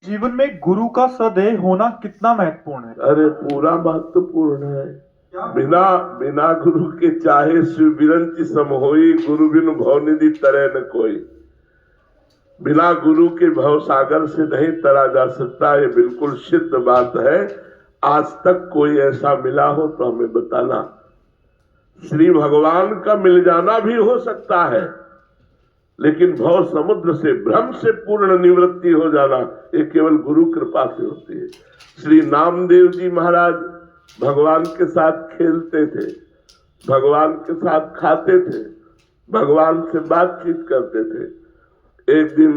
जीवन में गुरु का सदैव होना कितना महत्वपूर्ण है? अरे पूरा महत्वपूर्ण है। बिना बिना गुरु के चाहे शिव बिरंची सम होई, गुरु बिनु भवनिधि तरे न कोई। बिना गुरु के भव सागर से नहीं तरा जा सकता, ये बिल्कुल सिद्ध बात है। आज तक कोई ऐसा मिला हो तो हमें बताना। श्री भगवान का मिल जाना भी हो सकता है, लेकिन भव समुद्र से भ्रम से पूर्ण निवृत्ति हो जाना ये केवल गुरु कृपा से होती है। श्री नामदेव जी महाराज भगवान के साथ खेलते थे, भगवान के साथ खाते थे, भगवान से बातचीत करते थे। एक दिन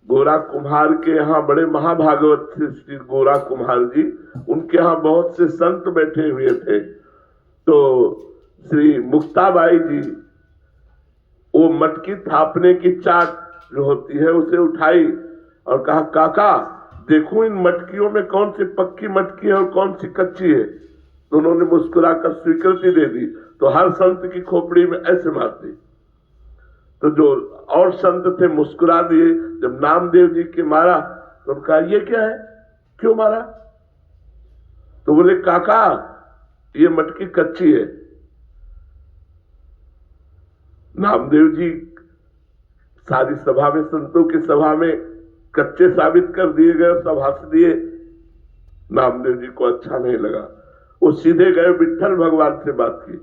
गोरा कुम्हार के यहाँ, बड़े महाभागवत थे श्री गोरा कुम्हार जी, उनके यहाँ बहुत से संत बैठे हुए थे। तो श्री मुक्ताबाई जी वो मटकी थापने की चाट जो होती है उसे उठाई और कहा, काका देखो इन मटकियों में कौन सी पक्की मटकी है और कौन सी कच्ची है। तो उन्होंने मुस्कुराकर स्वीकृति दे दी। तो हर संत की खोपड़ी में ऐसे मार दी। तो जो और संत थे मुस्कुरा दिए। जब नामदेव जी के मारा तो कहा, ये क्या है, क्यों मारा? तो बोले, काका ये मटकी कच्ची है। नामदेव जी सारी सभा में, संतों की सभा में कच्चे साबित कर दिए गए, सब हंस दिए। नामदेव जी को अच्छा नहीं लगा। वो सीधे गए विट्ठल भगवान से बात की।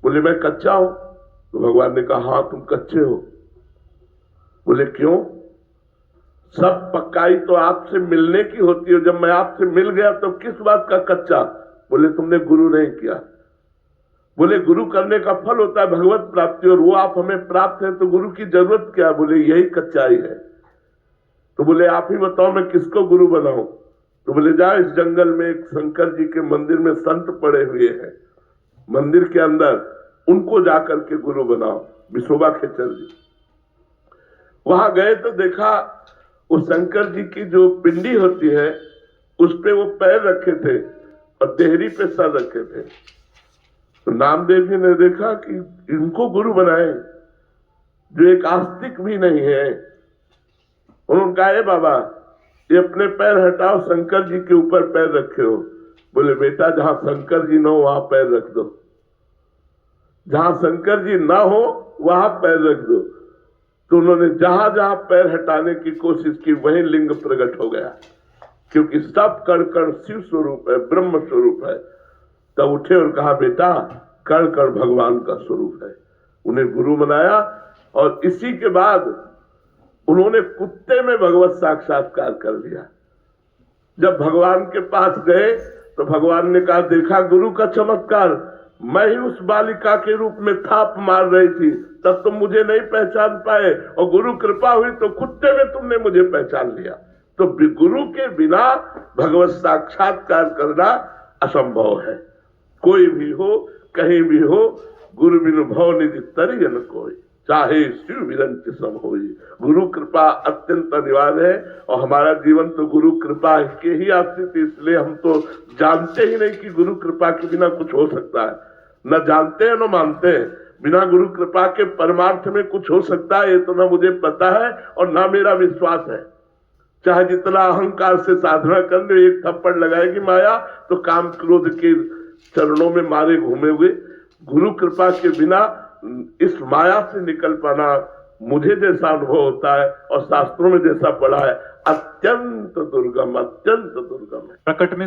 बोले, मैं कच्चा हूं? तो भगवान ने कहा, हाँ तुम कच्चे हो। बोले, क्यों? सब पक्काई तो आपसे मिलने की होती है। जब मैं आपसे मिल गया तो किस बात का कच्चा? बोले, तुमने गुरु नहीं किया। बोले, गुरु करने का फल होता है भगवत प्राप्ति, और वो आप हमें प्राप्त है तो गुरु की जरूरत क्या? बोले, यही कच्चाई है। तो बोले, आप ही बताओ मैं किसको गुरु बनाऊं? तो बोले, जाओ इस जंगल में एक शंकर जी के मंदिर में संत पड़े हुए हैं, मंदिर के अंदर, उनको जाकर के गुरु बनाओ। विशोबा खेचर जी वहां गए तो देखा वो शंकर जी की जो पिंडी होती है उस पे वो पैर रखे थे और देहरी पे सर रखे थे। तो नामदेव जी ने देखा कि इनको गुरु बनाए जो एक आस्तिक भी नहीं है। उन्होंने कहा, बाबा ये अपने पैर हटाओ, शंकर जी के ऊपर पैर रखे हो। बोले, बेटा जहां शंकर जी न हो वहां पैर रख दो, जहां शंकर जी ना हो वहां पैर रख दो। तो उन्होंने जहां जहां पैर हटाने की कोशिश की वहीं लिंग प्रकट हो गया, क्योंकि सब कण कण शिव स्वरूप है, ब्रह्म स्वरूप है। तब उठे और कहा, बेटा कण कण भगवान का स्वरूप है। उन्हें गुरु बनाया और इसी के बाद उन्होंने कुत्ते में भगवत साक्षात्कार कर लिया। जब भगवान के पास गए तो भगवान ने कहा, देखा गुरु का चमत्कार, मैं ही उस बालिका के रूप में थाप मार रही थी, तब तुम मुझे नहीं पहचान पाए, और गुरु कृपा हुई तो कुत्ते में तुमने मुझे पहचान लिया। तो गुरु के बिना भगवत साक्षात्कार करना असंभव है। कोई भी हो, कहीं भी हो, गुरु बिनु भव निधि तरिय न कोई, चाहे शिव बिरंची सम होई। गुरु कृपा अत्यंत अनिवार्य है, और हमारा जीवन तो गुरु कृपा के ही आश्रित, इसलिए हम तो जानते ही नहीं कि गुरु कृपा के बिना कुछ हो सकता है। न जानते हैं न मानते हैं। बिना गुरु कृपा के परमार्थ में कुछ हो सकता है ये तो ना मुझे पता है और ना मेरा विश्वास है। चाहे जितना अहंकार से साधना कर ले, एक थप्पड़ लगाएगी माया तो काम क्रोध के चरणों में मारे घूमे हुए। गुरु कृपा के बिना इस माया से निकल पाना, मुझे जैसा अनुभव होता है और शास्त्रों में जैसा पढ़ा है, अत्यंत दुर्गम, अत्यंत दुर्गम है। प्रकट में